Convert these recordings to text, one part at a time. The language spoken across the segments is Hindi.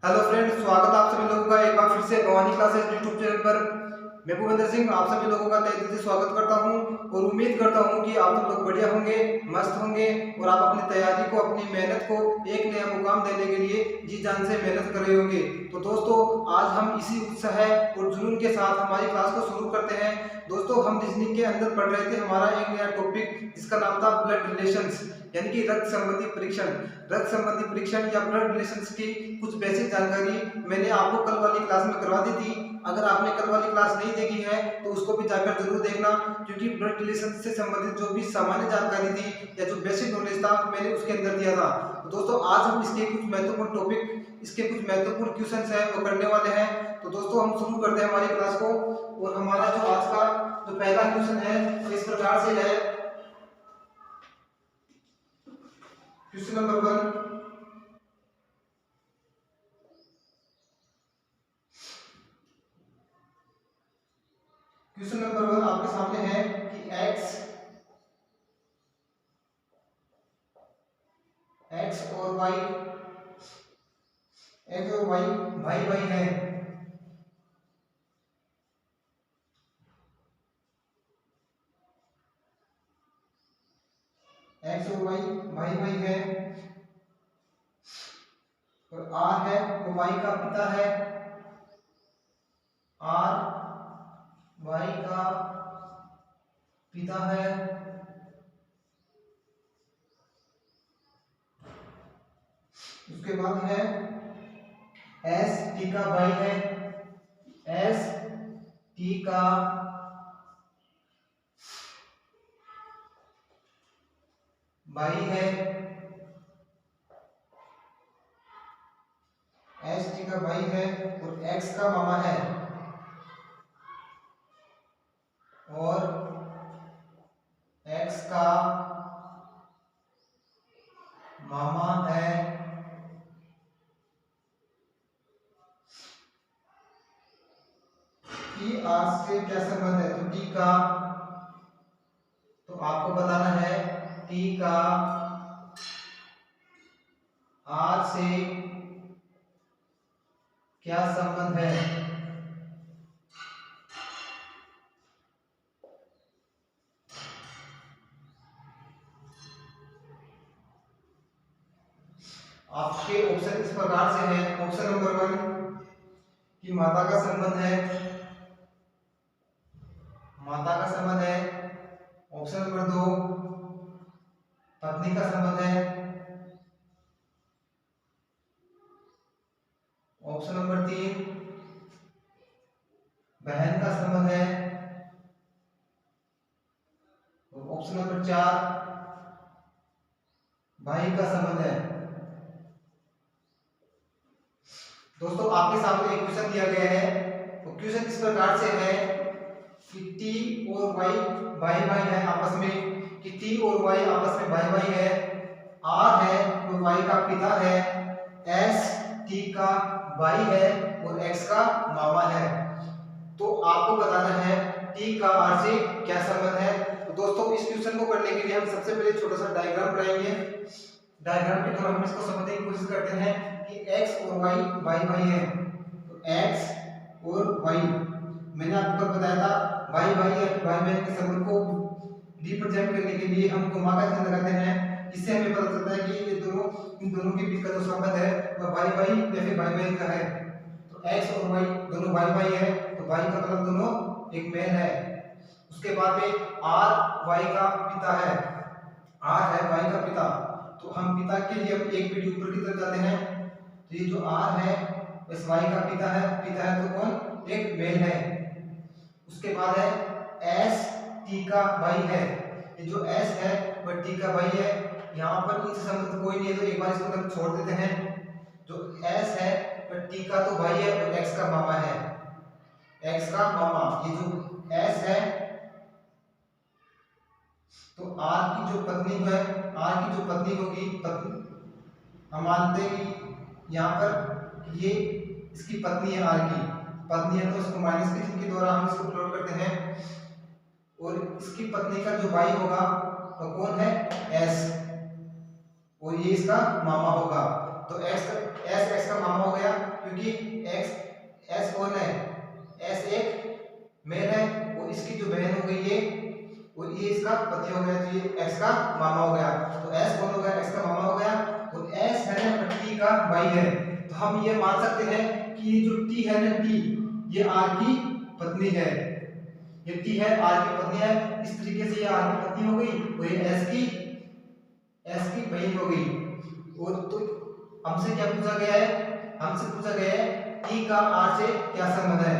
हेलो फ्रेंड्स, स्वागत है आप सभी लोगों का एक बार फिर से भवानी क्लासेस यूट्यूब चैनल पर। मैं भूपेंद्र सिंह आप सभी लोगों का तहे दिल से स्वागत करता हूं और उम्मीद करता हूं कि आप सब लोग बढ़िया होंगे, मस्त होंगे और आप अपनी तैयारी को, अपनी मेहनत को एक नया मुकाम देने के लिए जी जान से मेहनत कर रहे होंगे। तो दोस्तों, आज हम इसी उत्साह और जुनून के साथ हमारी क्लास को शुरू करते हैं। दोस्तों, हम रीजनिंग के अंदर पढ़ रहे थे हमारा एक नया टॉपिक जिसका नाम था ब्लड रिलेशंस, यानी कि रक्त संबंधी परीक्षण। रक्त संबंधी परीक्षण या ब्लड रिलेशंस की कुछ बेसिक जानकारी मैंने आपको कल वाली क्लास में करवा दी थी। अगर आपने कल वाली क्लास नहीं देखी है तो उसको भी जाकर जरूर देखना, क्योंकि ब्लड रिलेशंस से संबंधित जो भी सामान्य जानकारी थी या जो बेसिक नॉलेज था मैंने उसके अंदर दिया था। तो दोस्तों, आज हम इसके कुछ महत्वपूर्ण टॉपिक, इसके कुछ महत्वपूर्ण क्वेश्चंस हैं वो करने वाले हैं। तो दोस्तों, हम शुरू करते हैं हमारी क्लास को। और हमारा जो आज का जो पहला क्वेश्चन है वो इस प्रकार से है। क्वेश्चन नंबर 1, क्वेश्चन नंबर 1 आपके सामने है कि x और y, x और y भाई भाई है। x और y भाई भाई है और r है वो y का पिता है। r y का पिता है। उसके बाद है s t का भाई है। s t का भाई है। s t का भाई है और x का मामा है। और x का मामा है। कि r से क्या संबंध है? तो t का, तो आपको बताना है t का r से क्या संबंध है। आपके ऑप्शन इस प्रकार से है। ऑप्शन नंबर 1 कि माता का संबंध है, माता का संबंध है। ऑप्शन नंबर 2 पत्नी का संबंध है। ऑप्शन नंबर 3 बहन का संबंध है। और ऑप्शन नंबर 4 भाई का संबंध है। दोस्तों, आपके सामने एक क्वेश्चन दिया गया है। तो क्वेश्चन इस प्रकार से है कि t और y भाई भाई है आपस में, कि t और y आपस में भाई भाई है। r है वो y का पिता है। s t का भाई है और x का मामा है। तो आपको बताना है t का r से क्या संबंध है। तो दोस्तों, इस क्वेश्चन को करने के लिए हम सबसे पहले छोटा सा डायग्राम बनाएंगे। डायग्राम के द्वारा हम इसको समझने की कोशिश करते हैं कि x और y भाई भाई है। तो x और y, मैंने आपको बताया था भाई भाई या भाई बहन के संबंध को रिप्रेजेंट करने के लिए हम कोमा का चिन्ह लगाते हैं। इससे हमें पता चलता है कि ये दोनों, इन दोनों के बीच का जो संबंध है वह भाई भाई या फिर भाई बहन का है। तो x और y दोनों भाई भाई है, तो भाई का मतलब दोनों एक मेल है। उसके बाद में r y का पिता है, r है y का पिता। तो हम पिता के लिए एक पीढ़ी ऊपर की तरफ जाते हैं। तो ये जो r है इस y का पिता है, पिता है तो कौन? एक मेल है। उसके बाद है s t का भाई है। ये जो s है वह t का भाई है। यहाँ पर इनसे संबंध कोई नहीं है तो एक बार इसको हम छोड़ देते हैं। जो s है वह t का तो भाई है और x का मामा है। x का मामा, ये जो s है तो r की जो पत्नी है, r की जो पत्नी होगी, पत्नी हम मानते हैं कि यहाँ पर ये इसकी पत्नी है, r की पत्नी है तो इसको माइनस के चिन्ह के द्वारा हम इसको प्लॉट करते हैं। और इसकी पत्नी का जो भाई होगा वो कौन है? s, और ये इसका मामा होगा। तो एस एक्स का मामा हो गया, क्योंकि एक्स एस कौन है, एस एक मेल है और इसकी जो बहन हो गई ये, और ये इसका पति हो गया, तो ये एक्स का मामा हो गया। तो एस कौन हो गया, एक्स का मामा हो गया, और एस है ना टी का भाई है। तो हम ये मान सकते हैं कि ये जो टी है ना, टी ये आर की पत्नी है, ये टी है आर की पत्नी है। इस तरीके से ये आर की पत्नी हो गई और ये एस की बहन हो गई। और तो हमसे क्या पूछा गया है, हमसे पूछा गया है टी का आर से क्या संबंध है।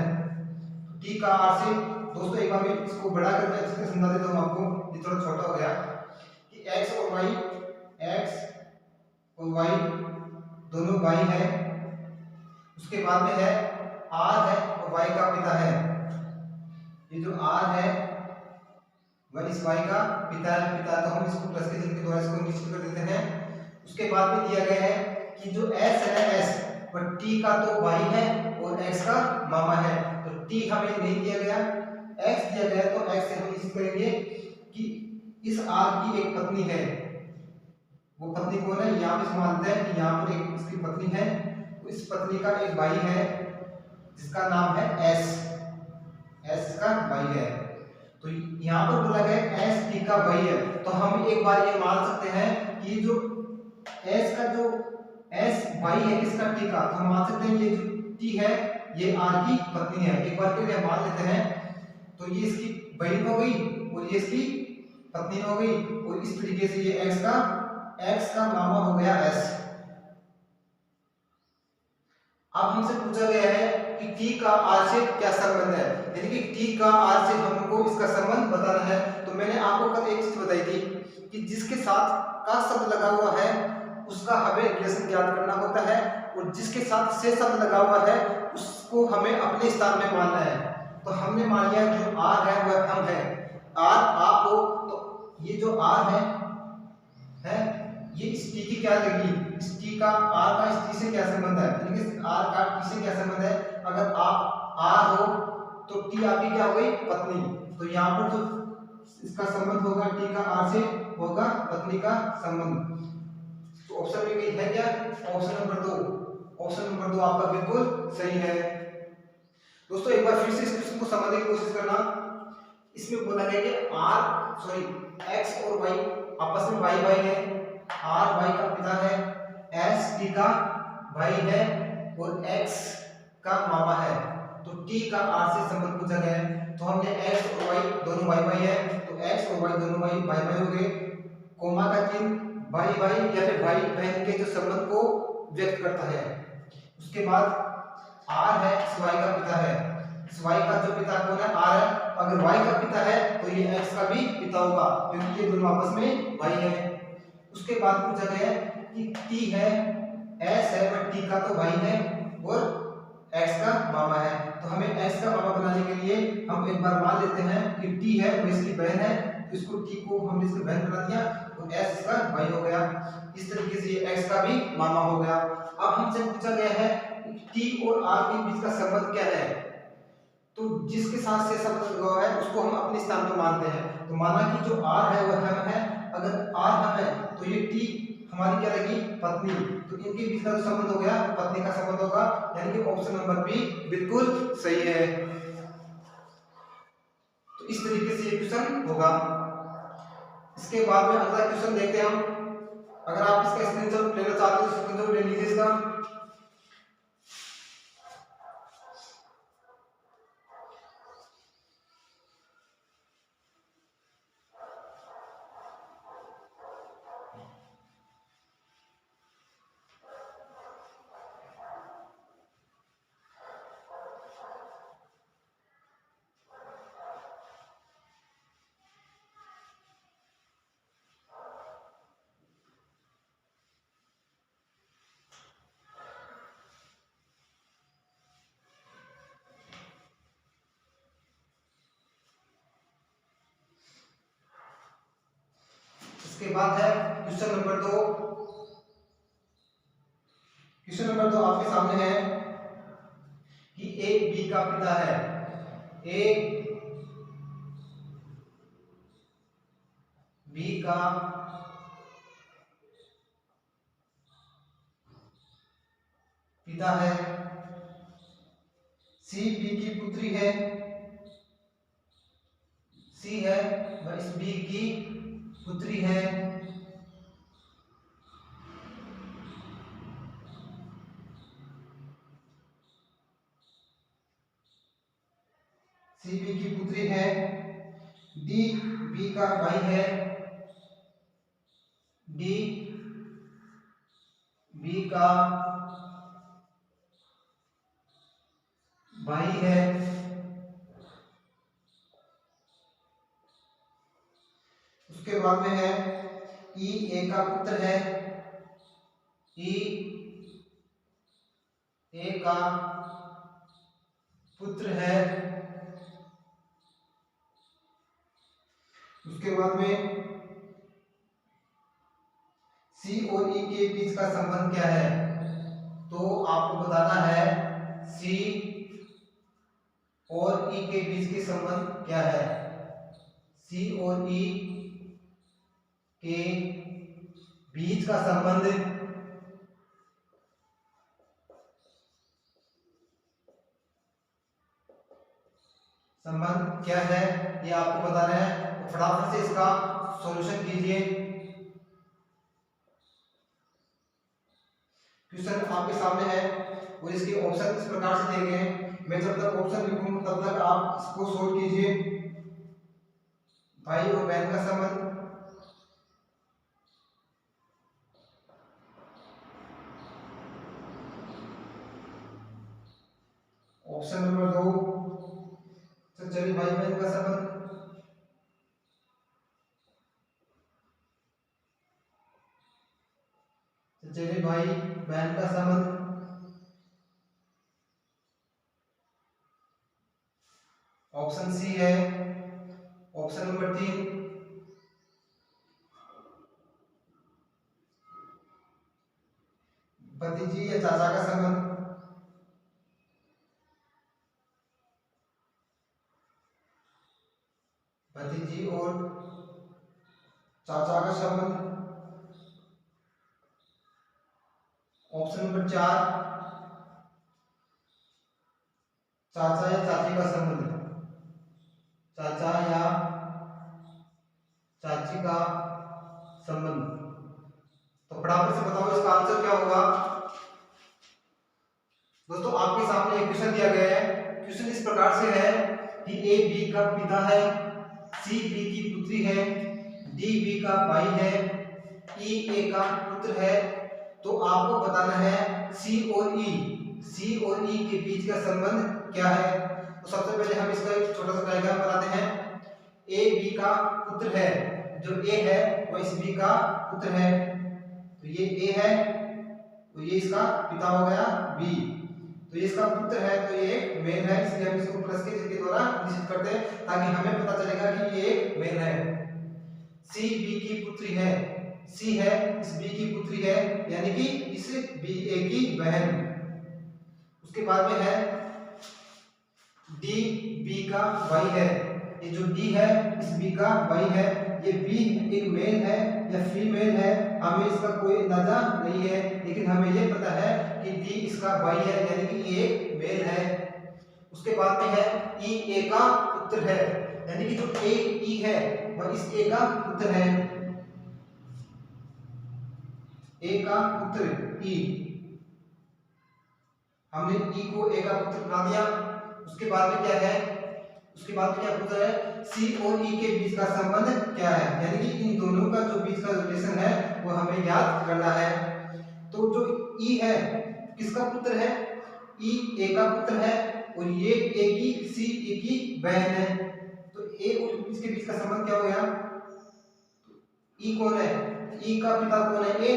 टी का आर से दोस्तों एक बार मैं इसको बड़ा करके अच्छे से समझा देता हूं आपको, ये थोड़ा छोटा हो गया कि एक्स और वाई दोनों भाई हैं। उसके बाद में है आर है और वाई का पिता है। ये जो आर है वह इस वाई का पिता है, तो हम इसको प्लस के चिन्ह के द्वारा इसको निश्चित कर देते हैं। उसके बाद में दिया गया है कि जो एस है, एस पर टी का तो भाई है और एक्स का मामा है, तो टी हमें नहीं दिया गया, एक्स दिया गया, तो एक्स से हम निश्चित करेंगे कि इस आर की एक पत्नी है। वो पत्नी कौन है, यहाँ पे मानते हैं कि यहाँ पर एक इसकी पत्नी है, तो इस पत्नी का एक भाई है जिसका नाम है एस, एस का भाई है। तो यहाँ पर बोला गया एस टी का भाई है, तो हम एक बार ये मान सकते हैं कि जो एस का जो एस भाई है किसका, टी का, तो हम मान सकते हैं ये जो टी है ये आर की पत्नी है। एक बार के लिए मान लेते हैं, तो ये इसकी बहन हो गई और ये इसकी पत्नी हो गई, और इस तरीके से ये एक्स का मामा हो गया एस। अब हमसे पूछा गया है कि टी का आर से क्या संबंध है, यानी कि टी का आर से हमको इसका संबंध बताना है। तो मैंने आपको कल एक चीज बताई थी कि जिसके साथ का शब्द लगा हुआ है उसका हमें रिलेशन ज्ञात करना होता है, और जिसके साथ से शब्द लगा हुआ है उसको हमें अपने स्थान में मानना है। तो हमने मान लिया जो आर है वह हम है, आर आप हो, तो ये जो आर है ये इस टी की क्या लगी, इस टी का आर का इस टी से क्या संबंध है, यानी कि आर का टी से क्या संबंध है। अगर आप आर हो तो टी आपकी क्या हो गई, पत्नी, तो यहाँ पर जो इसका संबंध होगा टी का आर से होगा पत्नी का संबंध। तो ऑप्शन में कहीं है क्या, ऑप्शन नंबर 2, ऑप्शन नंबर 2 आपका बिल्कुल सही है। दोस्तों एक बार फिर से इस क्वेश्चन को समझने की कोशिश करना। इसमें बोला गया कि एक्स और वाई आपस में भाई है, आर वाई का पिता है, एस टी का भाई है और एक्स का मामा है। तो टी का आर से संबंध पूछा गया है, तो हमने एक्स और वाई दोनों भाई है, तो एक्स और वाई दोनों भाई हो गए, कोमा का चिन्ह भाई या फिर भाई बहन के जो संबंध को व्यक्त करता है। उसके बाद आर है इस वाई का पिता है, इस वाई का जो पिता कौन है, आर है। अगर वाई का पिता है तो ये एक्स का भी पिता होगा, क्योंकि ये दोनों आपस में भाई है। उसके बाद पूछा गया कि टी है, एस है पर टी का तो भाई है और एक्स का मामा है। तो हमें एक्स का मामा बनाने के लिए हम एक बार मान लेते हैं कि टी है और इसकी बहन है, तो इसको टी को हमने इसकी बहन बना दिया और एस इसका भाई हो गया। इस तरीके से ये एक्स का भी मामा हो गया। अब हमसे पूछा गया है टी और आर के बीच का संबंध क्या है, तो जिसके साथ से संबंध लगा हुआ है उसको हम अपने स्थान पर मानते हैं। तो माना कि जो आर है वह हम है, अगर आर हम है तो ये टी हमारी क्या लगी, पत्नी, तो इनके बीच का जो संबंध हो गया पत्नी का संबंध होगा, यानी कि ऑप्शन नंबर बी बिल्कुल सही है। तो इस तरीके से ये क्वेश्चन होगा। इसके बाद में अगला क्वेश्चन देखते हैं हम। अगर आप इसका स्क्रीनशॉट लेना चाहते हो तो स्क्रीनशॉट ले लीजिए इसका। इसके बाद है क्वेश्चन नंबर 2। क्वेश्चन नंबर 2 आपके सामने है कि ए बी का पिता है, ए बी का पिता है, सी बी की पुत्री है, सी है वह इस बी की पुत्री है, सी बी की पुत्री है, डी बी का भाई है, डी बी का भाई है, उसके बाद में है ई ए का पुत्र है, ई ए का पुत्र है, उसके बाद में सी और ई के बीच का संबंध क्या है, तो आपको बताना है सी और ई के बीच के संबंध क्या है। सी और ई के बीच का संबंध क्या है ये आपको बताना है। तो फटाफट से इसका सॉल्यूशन कीजिए। क्वेश्चन आपके सामने है और इसके ऑप्शन इस प्रकार से दिए गए हैं। मैं जब तक ऑप्शन लिखूं तब तक आप इसको सोल्व कीजिए। भाई और बहन का संबंध, ऑप्शन नंबर 2 चचेरे भाई बहन का संबंध, चचेरे भाई बहन का संबंध, ऑप्शन सी है। ऑप्शन नंबर 3 भतीजी या चाचा का संबंध, भतीजी और चाचा का संबंध, ऑप्शन नंबर 4 चाचा या चाची का संबंध, चाचा या चाची का संबंध। तो फटाफट से बताओ इसका आंसर क्या होगा। दोस्तों आपके सामने एक क्वेश्चन दिया गया है। क्वेश्चन इस प्रकार से है कि ए बी का पिता है, सी बी की पुत्री है, डी बी का भाई है, ई ए का पुत्र है। तो आपको बताना है सी और ई के बीच का संबंध क्या है। तो सबसे पहले हम इसका एक छोटा सा डायग्राम बनाते हैं। ए बी का पुत्र है, जो ए है वो इस बी का पुत्र है। तो ये ए है, तो ये इसका पिता हो गया बी, तो ये इसका पुत्र है, तो ये एक मेल है, इसलिए हम इसको प्लस के चिन्ह के द्वारा निश्चित करते हैं ताकि हमें पता चलेगा कि ये एक मेल है। सी बी की पुत्री है, सी है इस बी की पुत्री है, यानी कि इस बी ए की बहन। उसके बाद में है डी बी का भाई है, ये जो डी है इस बी का भाई है। ये बी एक मेल है या फीमेल है हमें इसका कोई अंदाजा नहीं है, लेकिन हमें ये पता है कि डी इसका भाई है, यानी कि ये एक मेल है। उसके बाद में है ई ए का पुत्र है, यानी कि जो ए ई है वह इस ए का पुत्र है, ए का पुत्र ई, हमने ई को ए का पुत्र बना दिया। उसके बाद में क्या है, उसके बाद में क्या पूछा है, सी और ई के बीच का संबंध क्या है, यानी कि इन दोनों का जो बीच का रिलेशन है वो हमें याद करना है। तो जो ई है किसका पुत्र है, ई ए का पुत्र है और ये ए की सी ए की बहन है। तो ए और इसके बीच का संबंध क्या हो गया, ई कौन है, ई का पिता कौन है ए,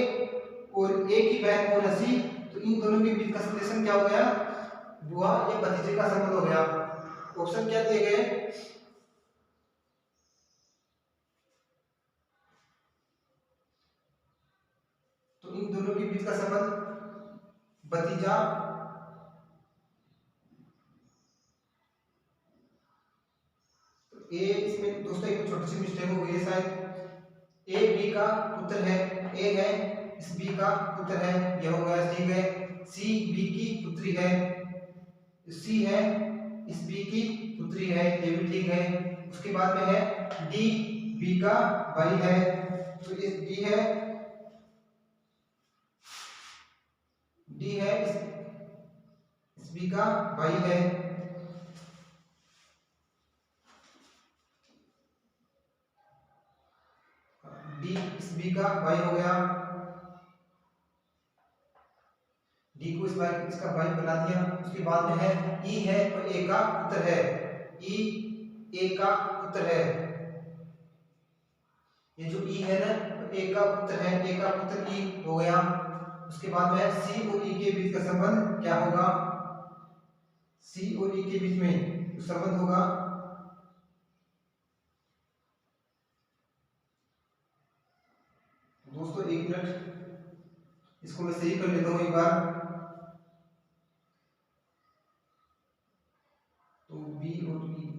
और ए की बहन कौन है सी। तो इन दोनों के बीच का रिलेशन क्या हो गया, बुआ या भतीजे का संबंध हो गया। ऑप्शन क्या दिए गए, तो इन दोनों के बीच का संबंध भतीजा ए, इसमें दोस्तों एक छोटी सी मिस्टेक हो गई है शायद। ए बी का पुत्र है, ए है इस बी का पुत्र है, यह हो गया ठीक है। सी बी की पुत्री है, सी है इस बी की पुत्री है, ये भी ठीक है। उसके बाद में है डी बी का भाई है, तो ये डी है, डी है इस बी का भाई है। डी इस बी का भाई हो गया, डी को इसका भाई बना दिया। उसके बाद में है ई है और ए का पुत्र है, ई ए का पुत्र है, ये जो ई है ना ए का पुत्र है, ए का पुत्र ई हो गया। उसके बाद में सी और ई के बीच का संबंध क्या होगा, सी और ई के बीच में जो संबंध होगा दोस्तों, एक मिनट, इसको मैं सही कर लेता हूं एक बार। तो बी और ई,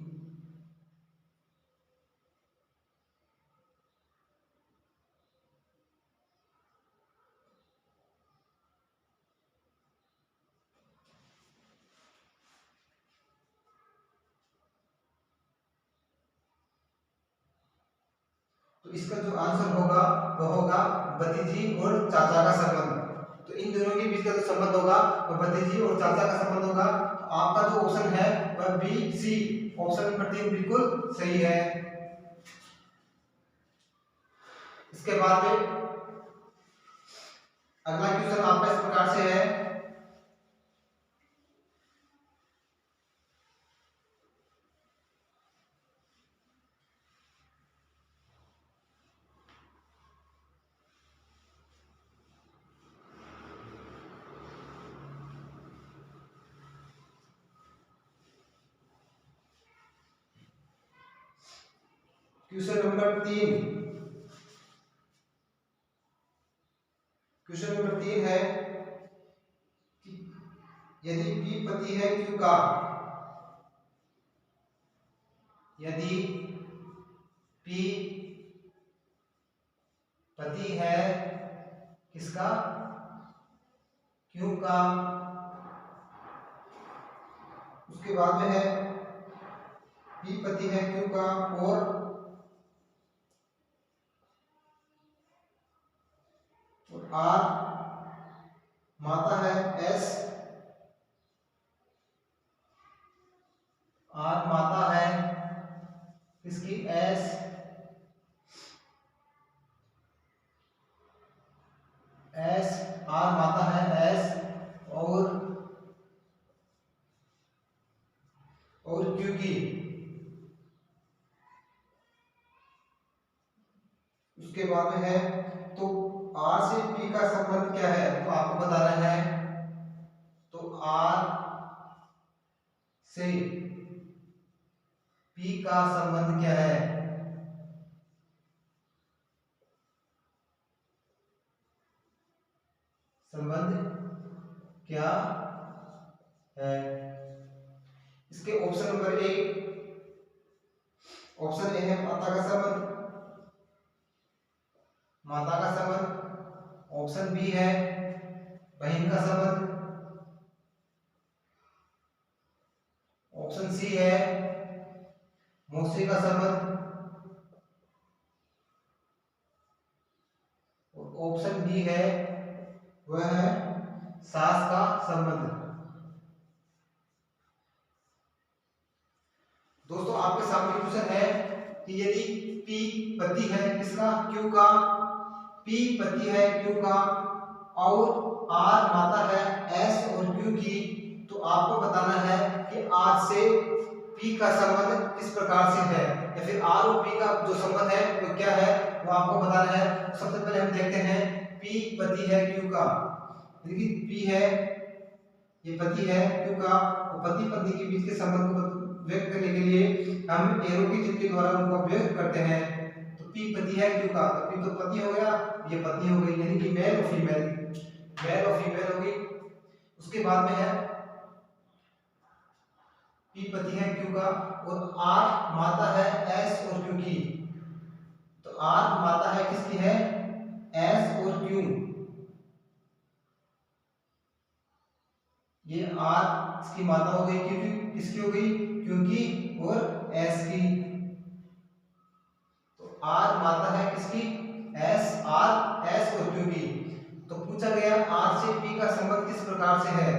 तो इसका जो आंसर होगा वो होगा भतीजी और चाचा का संबंध। तो इन दोनों के बीच का जो संबंध होगा वो भतीजी और चाचा का संबंध होगा। तो आपका जो ऑप्शन है वह बी सी, ऑप्शन नंबर 3 बिल्कुल सही है। इसके बाद में अगला क्वेश्चन आपका इस प्रकार से है, क्वेश्चन नंबर 3, क्वेश्चन नंबर 3 है कि यदि P पति है Q का, यदि P पति है किसका, Q का, उसके बाद में है P पति है Q का और R माता है S, R माता है किसकी, S, R माता है S और Q की, उसके बाद में है तो R से P का संबंध क्या है तो आपको बताना है। तो R से P का संबंध क्या है, संबंध क्या है। इसके ऑप्शन नंबर 1, ऑप्शन ए है माता का संबंध, माता का संबंध। ऑप्शन बी है बहन का संबंध, ऑप्शन सी है मौसी का संबंध और ऑप्शन डी है वह है सास का संबंध। दोस्तों आपके सामने क्वेश्चन है कि यदि P पति है किसका, Q का, P पति है Q का और R माता है S और Q की, तो आपको बताना है कि R से P का संबंध किस प्रकार से है, या फिर R और P का जो संबंध है वो क्या है वो आपको बताना है। सबसे पहले हम देखते हैं P पति है Q का, देखिए P है ये पति है Q का, और पति पत्नी के बीच के संबंध को व्यक्त करने के लिए हम एरो की चिन्ह के द्वारा उनका उपयोग करते हैं। तो P पति है Q का, तो P तो पति हो गया, ये पत्नी हो गई, यानी कि मेल और फीमेल, मेल और फीमेल होगी। उसके बाद में है P पति है Q का और R माता है S और Q की, तो R माता है किसकी है, S और Q, ये आर इसकी मात्रा हो गई, क्योंकि किसकी हो गई, क्यू की और एस की। तो आर मात्रा है किसकी, एस, आर, एस और क्यू की। तो पूछा गया आर से पी का संबंध किस प्रकार से है।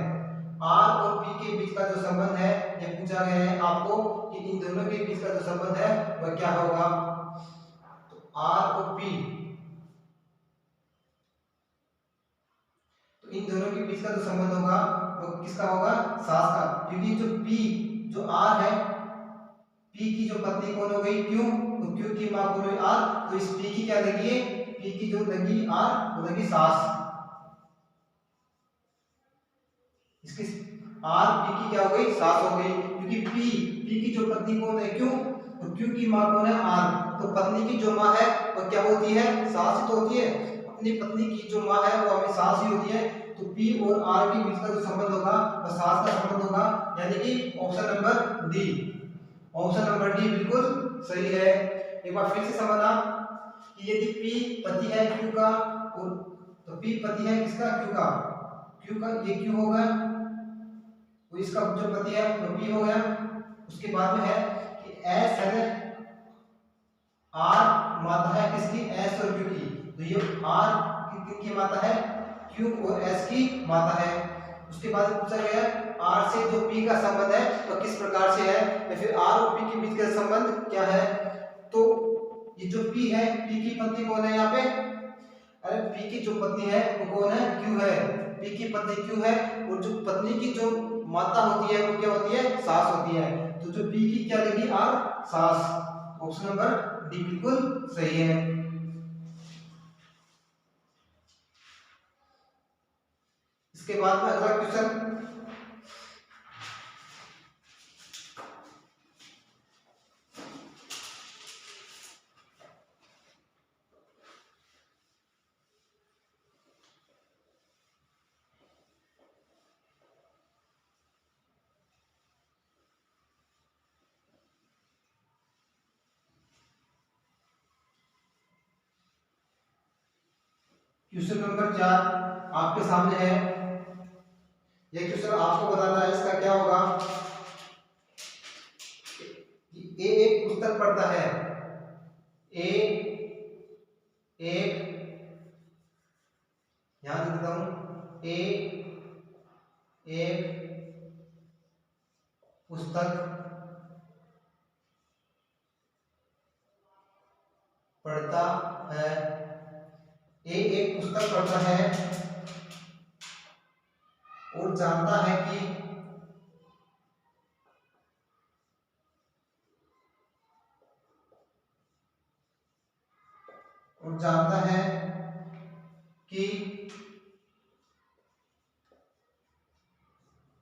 आर और पी के बीच का जो संबंध है ये पूछा गया है आपको कि इन दोनों के बीच का जो संबंध है वह क्या होगा। तो आर और पी, तो इन दोनों के बीच का जो संबंध होगा वो किसका होगा, सास का। क्योंकि जो पी, जो आर है, पी की जो पत्नी कौन हो गई, क्यू, तो क्यू की मां कौन हुई, आर। तो इस पी की क्या लगी है, पी की जो लगी आर वो लगी सास। इसकी आर पी की क्या हो गई, सास हो गई। क्योंकि पी की जो पत्नी कौन है, क्यू, तो क्यू की मां कौन है, आर। तो पत्नी की जो मां है वो क्या होती है, सास ही तो होती है। अपनी पत्नी की जो मां है वो हमें सास ही होती है। तो पी और आर के बीच का जो संबंध होगा वो सास का संबंध होगा, यानी कि option number D. Option number D बिल्कुल सही है। एक बार फिर से समझना कि यदि पी पति है क्यू का, और तो पी पति है किसका, क्यू का, क्यू का ये क्यू होगा, तो इसका जो पति है वो पी हो गया। उसके बाद में है कि एस है, आर मात्रा है किसकी, एस और क्यू की। तो ये आर किसकी मात्रा है, क्यू और एस की मात्रा है। उसके बाद पूछा गया आर से जो पी का संबंध है वो किस प्रकार से है, या फिर आर और पी के बीच का संबंध क्या है। तो ये जो पी है, पी की पत्नी कौन है यहाँ पे, अरे पी की जो पत्नी है वो कौन है, क्यू है। पी की पत्नी क्यू है, और जो पत्नी की जो माता होती है वो क्या होती है, सास होती है। तो जो पी की क्या लगी, आर, सास। ऑप्शन नंबर डी बिल्कुल सही है। इसके बाद में अगला क्वेश्चन, क्वेश्चन नंबर 4 आपके सामने है। ये क्वेश्चन आपको बताना है इसका क्या होगा। ए एक पुस्तक पढ़ता है, ए एक, ध्यान से देता हूं, ए एक पुस्तक पढ़ता है, ए एक पुस्तक पढ़ता है और जानता है कि कि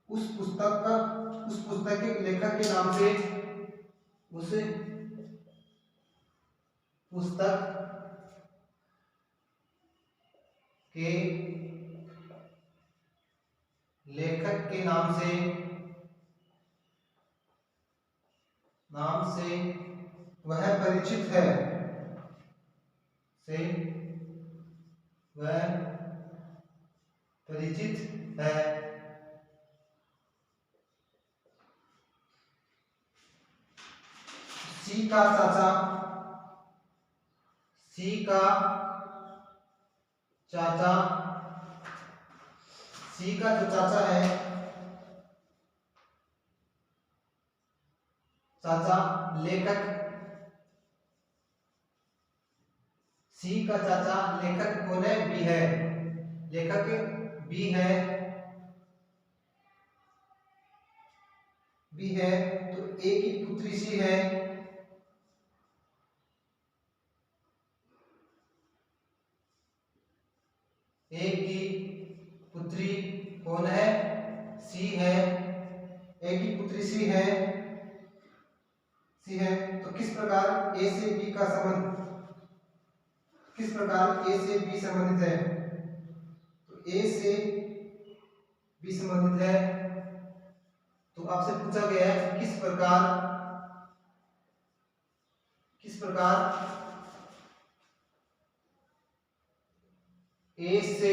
उस पुस्तक के लेखक के नाम से, उस पुस्तक के लेखक के नाम से वह परिचित है, से वह परिचित है। सी का चाचा, सी का चाचा, सी का जो चाचा है, चाचा लेखक, सी का चाचा लेखक कौन है, बी है। लेखक बी है, बी है। तो ए की पुत्री सी है, ए की पुत्री कौन है, सी है। ए की पुत्री सी है, सी है। तो किस प्रकार ए से बी का संबंध, किस प्रकार ए से बी संबंधित है। तो ए से बी संबंधित है। तो आपसे पूछा गया है किस प्रकार ए से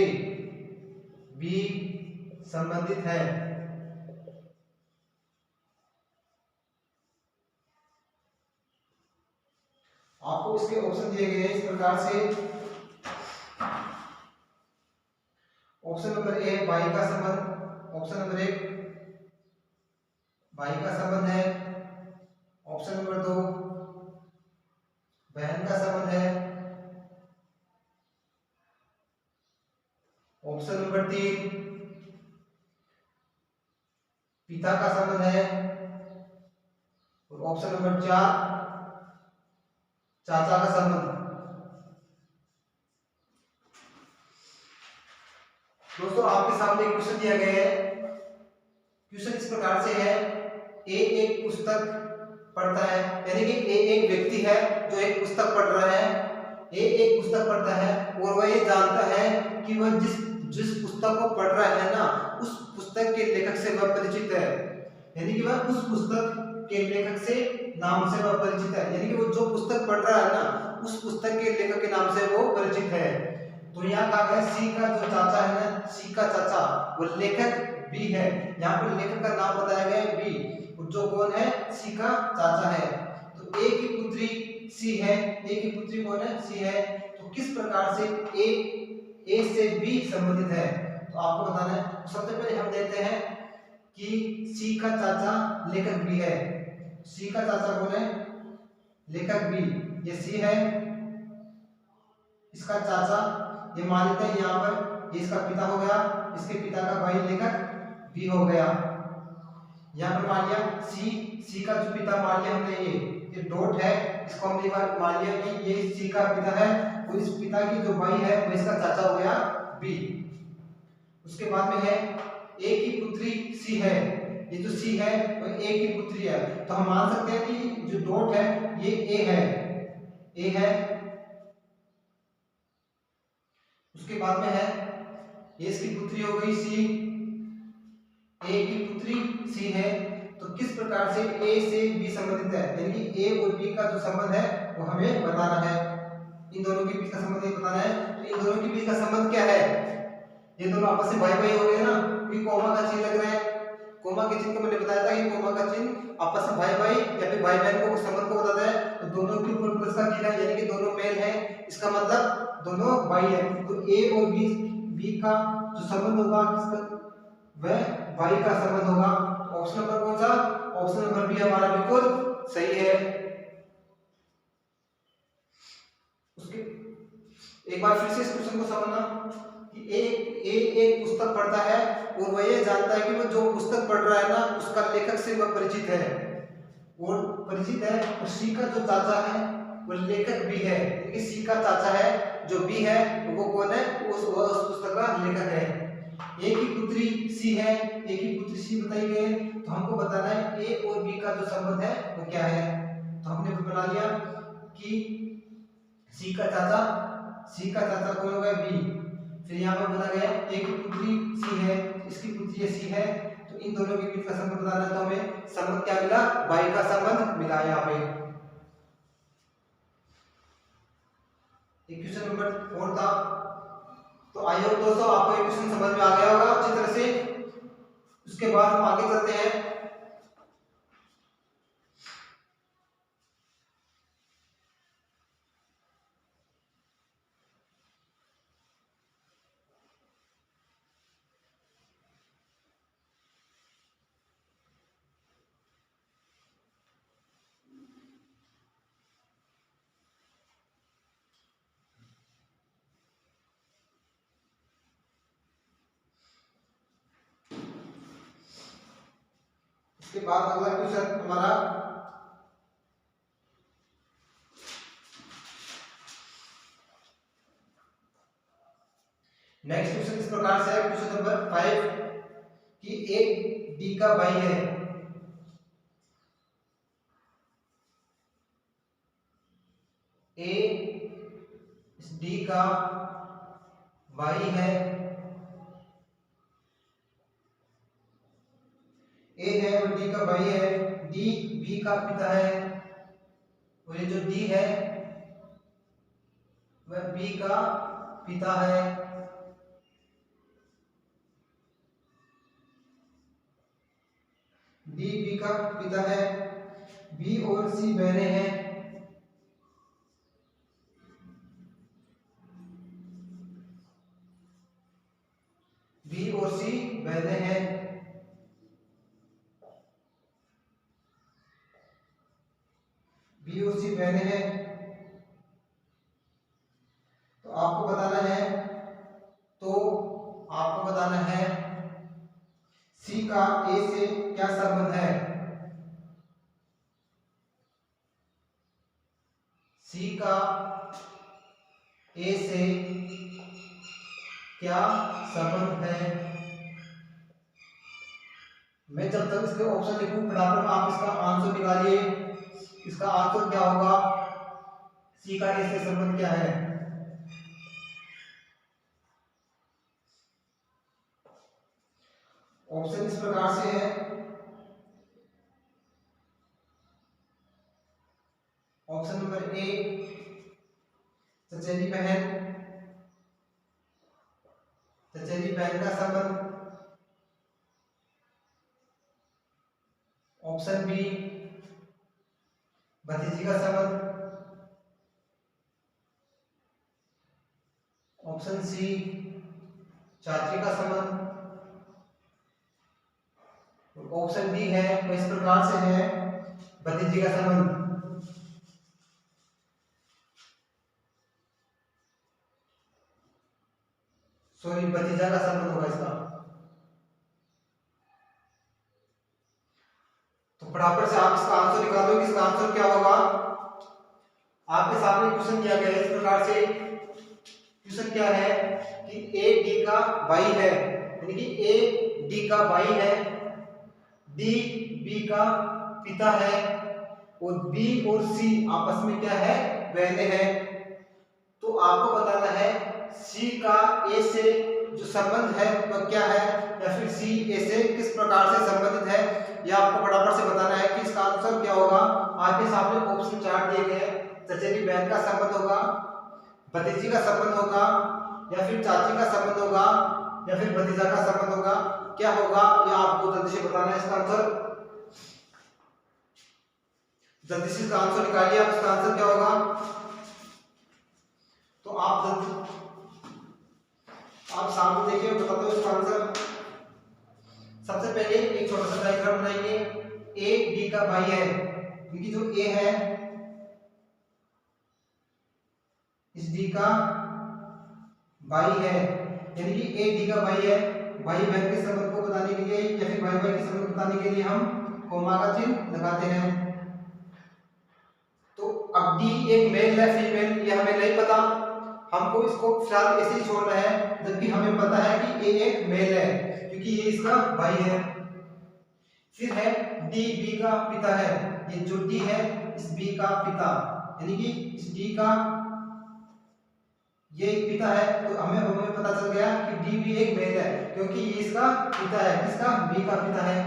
बी संबंधित है। इसके ऑप्शन दिए गए हैं इस प्रकार से। ऑप्शन नंबर ए भाई का संबंध, ऑप्शन नंबर एक भाई का संबंध है। ऑप्शन नंबर दो बहन का संबंध है। ऑप्शन नंबर तीन पिता का संबंध है। और ऑप्शन नंबर चार चाचा का संबंध। दोस्तों आपके सामने क्वेश्चन दिया गया है। क्वेश्चन इस प्रकार से है, ए एक पुस्तक पढ़ता है, यानी कि ए एक व्यक्ति है जो एक पुस्तक पढ़ रहा है। ए एक पुस्तक पढ़ता है और वह ये जानता है कि वह जिस जिस पुस्तक को पढ़ रहा है ना, उस पुस्तक के लेखक से वह परिचित है, यानी कि वह उस पुस्तक के लेखक से नाम से वह परिचित है, यानी कि वो जो पुस्तक पढ़ रहा है ना, उस पुस्तक के लेखक के नाम से वो परिचित है। तो यहाँ कहा गया सी का जो चाचा है ना, सी का चाचा वो लेखक बी है। यहाँ पर लेखक का नाम बताया गया है बी, जो कौन है, सी का चाचा है। तो ए की पुत्री सी है, ए की पुत्री कौन है, सी है। तो किस प्रकार से ए से बी संबंधित है, तो आपको बताना है। सबसे पहले हम देखते हैं कि सी का चाचा लेखक बी है। सी का चाचा कौन है, लेखक बी, ये सी है। इसका चाचा ये मान लेते हैं यहाँ पर, ये इसका पिता हो गया, इसके पिता का भाई लेखक बी हो गया। यहाँ पर मान लिया सी का जो पिता मान लिया हमने, ये डॉट है, इसको हमने मान लिया कि ये सी का पिता है, और इस पिता की जो भाई है वो इसका चाचा हो गया बी। उसके बाद में है ए की पुत्री सी है, ये जो सी है वो ए की पुत्री है, तो हम मान सकते हैं कि जो डॉट है ये ए है, ए है। उसके बाद में है ये इसकी पुत्री हो गई सी, ए की पुत्री सी है। तो किस प्रकार से ए से बी संबंधित है, यानी कि ए और बी का जो संबंध है वो हमें बताना है। इन दोनों के बीच का संबंध बताना है। तो इन दोनों के बीच का संबंध क्या है, ये दोनों आपस में भाई भाई हो गए ना, क्योंकि कोमा का चिन्ह लग रहा है। कोमा के चिन्ह को मैंने बताया था कि कोमा का चिन्ह आपस में भाई भाई या फिर भाई बहन को संबंध को बताता है। तो दोनों के ऊपर प्लस का चिन्ह है, यानी कि दोनों मेल है, इसका मतलब दोनों भाई है। तो ए और बी का जो संबंध होगा किसका, वह भाई का संबंध होगा। तो ऑप्शन नंबर कौन सा, ऑप्शन नंबर बी हमारा बिल्कुल सही है। उसके एक बार फिर से इस क्वेश्चन को समझना कि एक पुस्तक पढ़ता है और वह ये जानता है कि वह जो पुस्तक पढ़ रहा है ना, उसका लेखक से वह परिचित है, और परिचित है। और सी का जो चाचा है वो लेखक भी है, क्योंकि सी का चाचा है जो बी है वो कौन है, उस पुस्तक का लेखक है। ए की पुत्री सी है, ए की पुत्री सी बताई गई है, तो हमको बताना है ए और बी का जो संबंध है वो क्या है। तो हमने बना लिया कि सी का चाचा कौन होगा, बी। फिर यहाँ पर बोला गया ए की पुत्री सी है, इसकी पुत्री सी है, तो इन दोनों के बीच का संबंध बताना है। तो हमें संबंध क्या मिला, भाई का संबंध मिला यहाँ पे। क्वेश्चन नंबर 4 था। तो आई होप दोस्तों आपको ये क्वेश्चन समझ में आ गया होगा अच्छी तरह से। उसके बाद हम आगे चलते हैं। इसके बाद अगला क्वेश्चन हमारा नेक्स्ट क्वेश्चन इस प्रकार से है, क्वेश्चन नंबर 5 कि एक डी का भाई है, ए इस डी का भाई है, ए है वो डी का भाई है, डी बी का पिता है, और ये जो डी है वह बी का पिता है। डी बी का पिता है, बी और सी बहनें हैं, बी और सी बहने हैं। बी और सी बहने हैं। तो आपको बताना है सी का ए से क्या संबंध है। सी का ए से क्या संबंध है। मैं जब तक इसके ऑप्शन लिखूं फटाफट में आप इसका आंसर निकालिए। इसका आंसर क्या होगा, सी का ए से संबंध क्या है। ऑप्शन इस प्रकार से है। ऑप्शन नंबर ए चचेरी बहन का संबंध। ऑप्शन बी भतीजी का संबंध। ऑप्शन सी चाची का संबंध। ऑप्शन डी है वो इस प्रकार से है भतीजी का संबंध। सॉरी भतीजा का संबंध होगा इसका। तो फटाफट से आप इसका आंसर निकाल दो कि इसका आंसर क्या होगा। आपके सामने क्वेश्चन दिया गया है इस प्रकार से। क्वेश्चन क्या है कि ए डी का भाई है, यानी कि ए डी का भाई है, डी बी का पिता है और बी और सी आपस में क्या है, बहनें हैं। तो आपको बताना है सी का ए से जो संबंध है वह क्या है, या फिर सी ए से किस प्रकार से संबंधित है, यह आपको फटाफट से बताना है कि इसका आंसर क्या होगा। आपके सामने ऑप्शन 4 दिए गए हैं। चचेरी बहन का संबंध होगा, भतीजी का संबंध होगा, या फिर चाची का संबंध होगा, या फिर भतीजा का संबंध होगा। क्या होगा यह आपको जल्दी से बताना है इसका आंसर। जल्दी से इसका आंसर निकालिए आप, इसका आंसर क्या होगा। तो आप सामने देखिए, बता दो इसका आंसर। सबसे पहले एक छोटा सा डायग्राम बनाएंगे। ए डी का भाई है, क्योंकि जो ए है इस डी का भाई है, यानी कि ए डी का भाई है। भाई बहन के संबंध को बताने के लिए या फिर भाई के संबंध को बताने के लिए हम कोमा का चिन्ह लगाते हैं। तो अब डी एक मेल है फीमेल ये हमें नहीं पता, हमको इसको फिलहाल ऐसे ही छोड़ना है, जबकि हमें पता है कि ए एक मेल है क्योंकि ये इसका भाई है। फिर है डी बी का पिता है, ये जो डी है इस बी का पिता, यानी कि इस डी का ये एक पिता है। तो हमें पता चल गया कि डी भी एक मेल है क्योंकि ये इसका पिता है, किसका, बी का पिता है।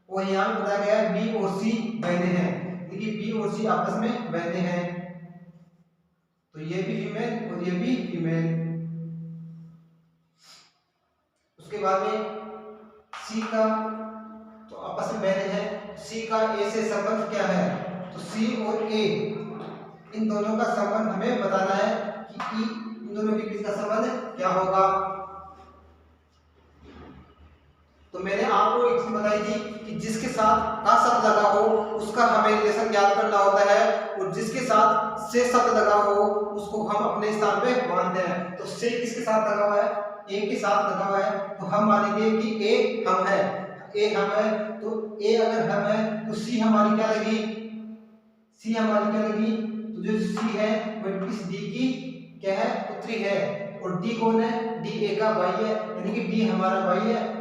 और यहाँ पे बताया गया है बी और सी बहने हैं, क्योंकि बी और सी आपस में बहने हैं। तो ये भी फीमेल और ये भी फीमेल। उसके बाद में सी का तो आपस में बहने हैं। सी का ए से संबंध क्या है, तो सी और ए इन दोनों का संबंध हमें बताना है कि इन दोनों के बीच का संबंध क्या होगा। तो मैंने आपको एक चीज बताई थी कि जिसके साथ का शब्द लगा हो उसका हमें रिलेशन ज्ञात करना होता है, और जिसके साथ से शब्द लगा हो उसको हम अपने स्थान पे मानते हैं। तो से किसके साथ लगा हुआ है, ए के साथ लगा हुआ है, तो हम मानेंगे कि ए हम है, ए हम है। तो ए अगर हम है तो सी हमारी क्या लगी, सी हमारी क्या लगी, तो जो सी है वो इस डी की क्या है, पुत्री है। और डी कौन है, डी ए का भाई है, यानी कि डी हमारा भाई है।